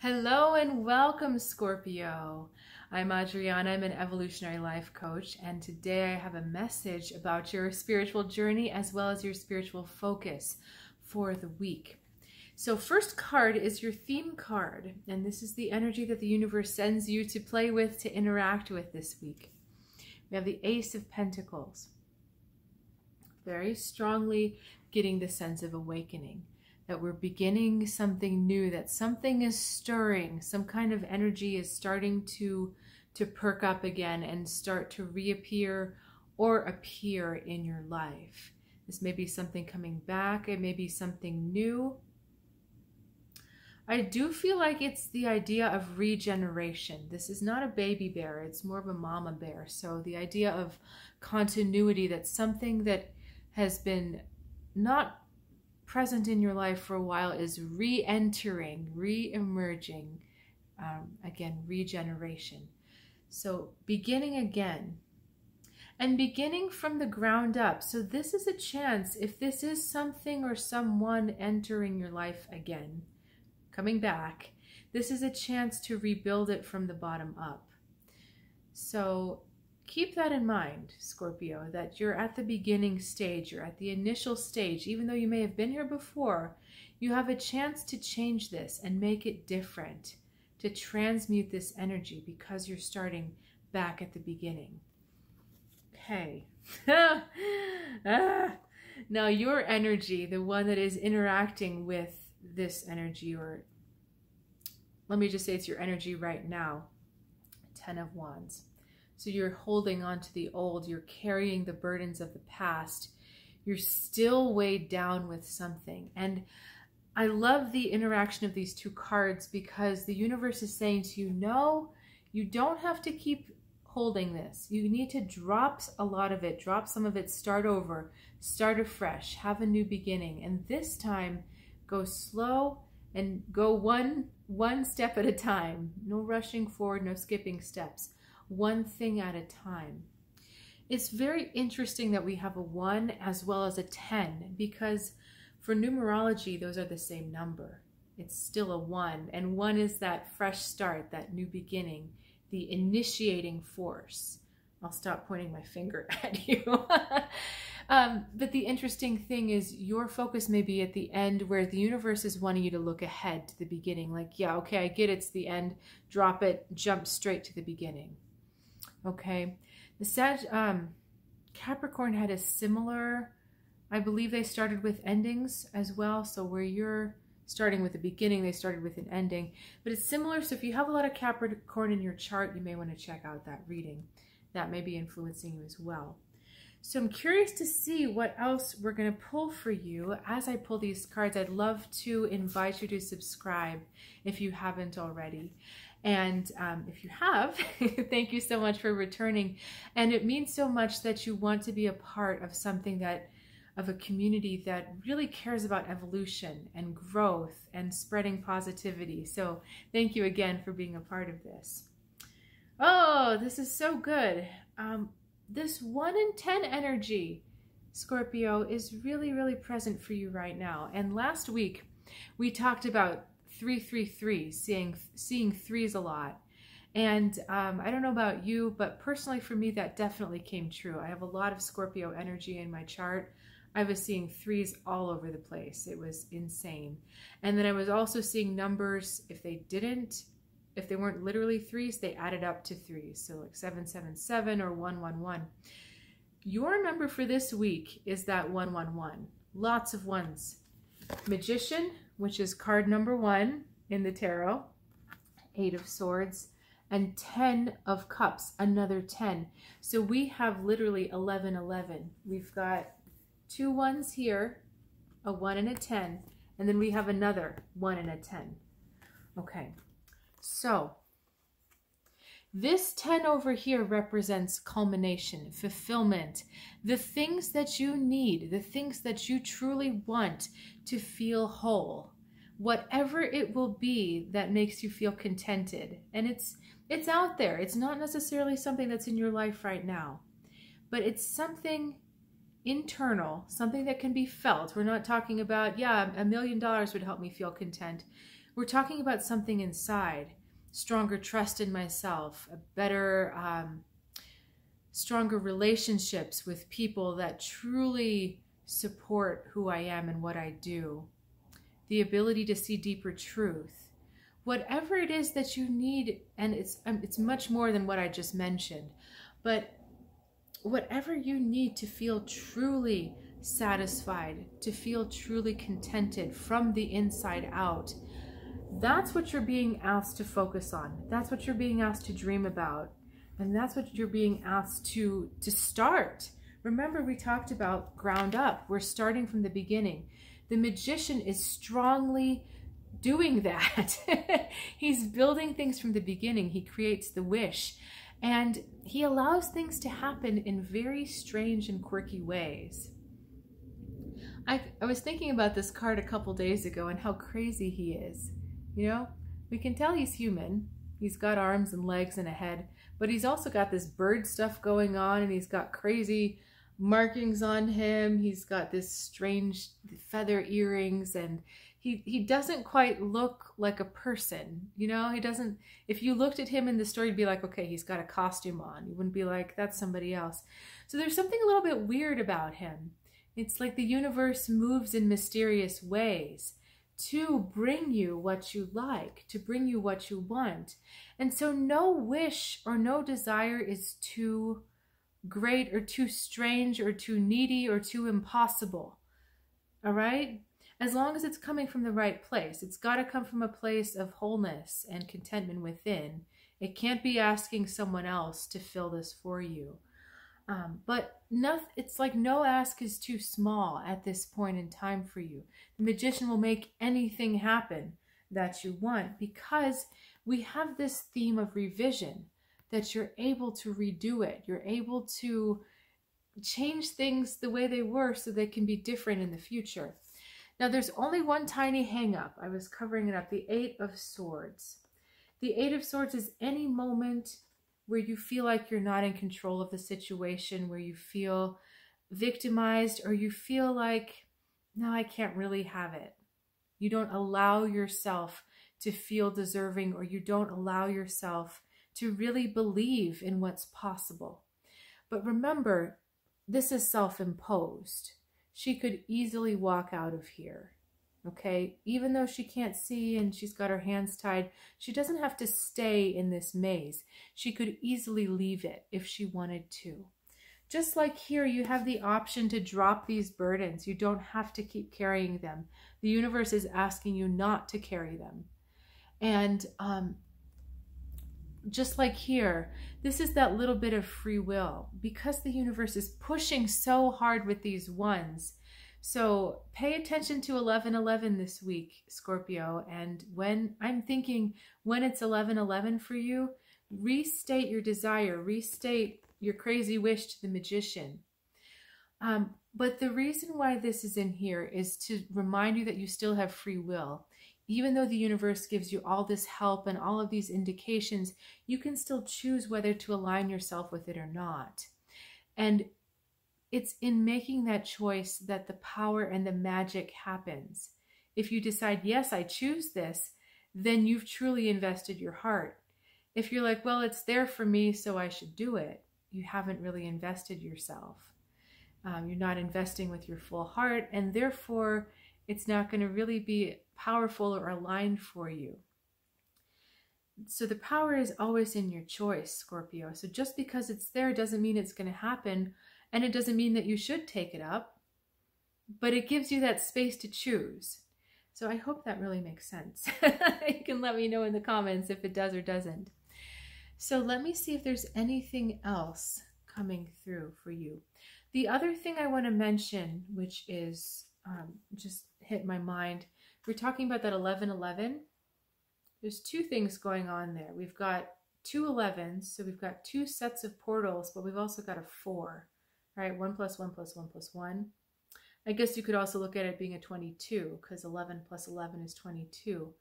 Hello and welcome, Scorpio. I'm Adriana. I'm an evolutionary life coach, and today I have a message about your spiritual journey as well as your spiritual focus for the week. So first card is your theme card, and this is the energy that the universe sends you to play with, to interact with this week. We have the Ace of Pentacles. Very strongly getting the sense of awakening, that we're beginning something new, that something is stirring, some kind of energy is starting to perk up again and start to reappear or appear in your life. This may be something coming back, it may be something new. I do feel like it's the idea of regeneration. This is not a baby bear, it's more of a mama bear. So the idea of continuity, that something that has been not present in your life for a while is re-entering, re-emerging, again, regeneration. So beginning again, and beginning from the ground up. So this is a chance, if this is something or someone entering your life again, coming back, this is a chance to rebuild it from the bottom up. So keep that in mind, Scorpio, that you're at the beginning stage, you're at the initial stage. Even though you may have been here before, you have a chance to change this and make it different, to transmute this energy because you're starting back at the beginning. Okay. Now your energy, the one that is interacting with this energy, or let me just say it's your energy right now, 10 of Wands. So you're holding on to the old, you're carrying the burdens of the past, you're still weighed down with something. And I love the interaction of these two cards because the universe is saying to you, no, you don't have to keep holding this. You need to drop a lot of it, drop some of it, start over, start afresh, have a new beginning. And this time, go slow and go one step at a time. No rushing forward, no skipping steps. One thing at a time. It's very interesting that we have a 1 as well as a 10, because for numerology, those are the same number. It's still a 1, and 1 is that fresh start, that new beginning, the initiating force. I'll stop pointing my finger at you. But the interesting thing is your focus may be at the end, where the universe is wanting you to look ahead to the beginning. Like, yeah, okay, I get it's the end. Drop it, jump straight to the beginning. Okay, the Capricorn had a similar, I believe they started with endings as well. So where you're starting with the beginning, they started with an ending. But it's similar, so if you have a lot of Capricorn in your chart, you may want to check out that reading. That may be influencing you as well. So I'm curious to see what else we're going to pull for you. As I pull these cards, I'd love to invite you to subscribe if you haven't already. And if you have, thank you so much for returning. And it means so much that you want to be a part of something of a community that really cares about evolution and growth and spreading positivity. So thank you again for being a part of this. Oh, this is so good. This 1 in 10 energy, Scorpio, is really, really present for you right now. And last week, we talked about 333, seeing threes a lot. And I don't know about you, but personally for me, that definitely came true. I have a lot of Scorpio energy in my chart. I was seeing threes all over the place. It was insane. And then I was also seeing numbers, if they weren't literally threes, they added up to threes. So like 777 or 111. Your number for this week is that 111. Lots of ones. Magician, which is card number 1 in the tarot, 8 of Swords, and 10 of Cups, another 10. So we have literally 1111. We've got 2 ones here, a 1 and a 10, and then we have another 1 and a 10. Okay, so this 10 over here represents culmination, fulfillment, the things that you need, the things that you truly want to feel whole, whatever it will be that makes you feel contented. And it's out there. It's not necessarily something that's in your life right now, but it's something internal, something that can be felt. We're not talking about, yeah, $1 million would help me feel content. We're talking about something inside, stronger trust in myself, a better, stronger relationships with people that truly support who I am and what I do, the ability to see deeper truth, whatever it is that you need. And it's much more than what I just mentioned, but whatever you need to feel truly satisfied, to feel truly contented from the inside out, that's what you're being asked to focus on. That's what you're being asked to dream about. And that's what you're being asked to start. Remember, we talked about ground up. We're starting from the beginning. The magician is strongly doing that. He's building things from the beginning. He creates the wish. And he allows things to happen in very strange and quirky ways. I was thinking about this card a couple days ago and how crazy he is. You know, we can tell he's human. He's got arms and legs and a head, but he's also got this bird stuff going on, and he's got crazy markings on him. He's got this strange feather earrings, and he doesn't quite look like a person. You know, he doesn't, if you looked at him in the story, you'd be like, okay, he's got a costume on. You wouldn't be like, that's somebody else. So there's something a little bit weird about him. It's like the universe moves in mysterious ways to bring you what you like, to bring you what you want. And so no wish or no desire is too great or too strange or too needy or too impossible. All right? As long as it's coming from the right place. It's got to come from a place of wholeness and contentment within. It can't be asking someone else to fill this for you. But it's like no ask is too small at this point in time for you. The magician will make anything happen that you want, because we have this theme of revision, that you're able to redo it. You're able to change things the way they were so they can be different in the future. Now, there's only one tiny hang up. I was covering it up, the Eight of Swords. The Eight of Swords is any moment where you feel like you're not in control of the situation, where you feel victimized, or you feel like, no, I can't really have it. You don't allow yourself to feel deserving, or you don't allow yourself to really believe in what's possible. But remember, this is self-imposed. She could easily walk out of here. Okay, even though she can't see and she's got her hands tied, she doesn't have to stay in this maze. She could easily leave it if she wanted to. Just like here, you have the option to drop these burdens. You don't have to keep carrying them. The universe is asking you not to carry them. And just like here, this is that little bit of free will, because the universe is pushing so hard with these ones. So pay attention to 11:11 this week, Scorpio. And when I'm thinking, when it's 11:11 for you, restate your desire, restate your crazy wish to the magician. But the reason why this is in here is to remind you that you still have free will. Even though the universe gives you all this help and all of these indications, you can still choose whether to align yourself with it or not. And it's in making that choice that the power and the magic happens. If you decide, yes, I choose this, then you've truly invested your heart. If you're like, well, it's there for me, so I should do it, you haven't really invested yourself. You're not investing with your full heart, and therefore it's not going to really be powerful or aligned for you. So the power is always in your choice, Scorpio. So just because it's there doesn't mean it's going to happen. And it doesn't mean that you should take it up, but it gives you that space to choose. So I hope that really makes sense. You can let me know in the comments if it does or doesn't. So let me see if there's anything else coming through for you. The other thing I want to mention, which is just hit my mind, we're talking about that 11:11. There's two things going on there. We've got two 11s, so we've got two sets of portals, but we've also got a 4. Right, 1 + 1 + 1 + 1. I guess you could also look at it being a 22, because 11 + 11 is 22.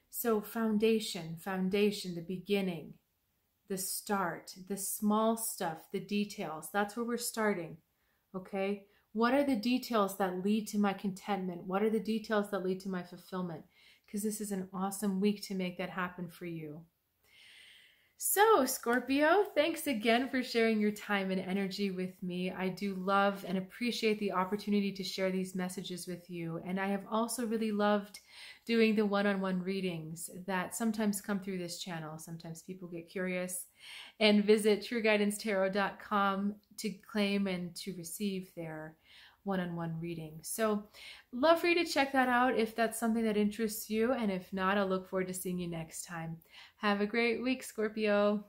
So foundation, the beginning, the start, the small stuff, the details. That's where we're starting, okay? What are the details that lead to my contentment? What are the details that lead to my fulfillment? because this is an awesome week to make that happen for you. So, Scorpio, thanks again for sharing your time and energy with me. I do love and appreciate the opportunity to share these messages with you. And I have also really loved doing the one-on-one readings that sometimes come through this channel. Sometimes people get curious and visit trueguidancetarot.com to claim and to receive their one-on-one reading. So love for you to check that out if that's something that interests you. And if not, I'll look forward to seeing you next time. Have a great week, Scorpio.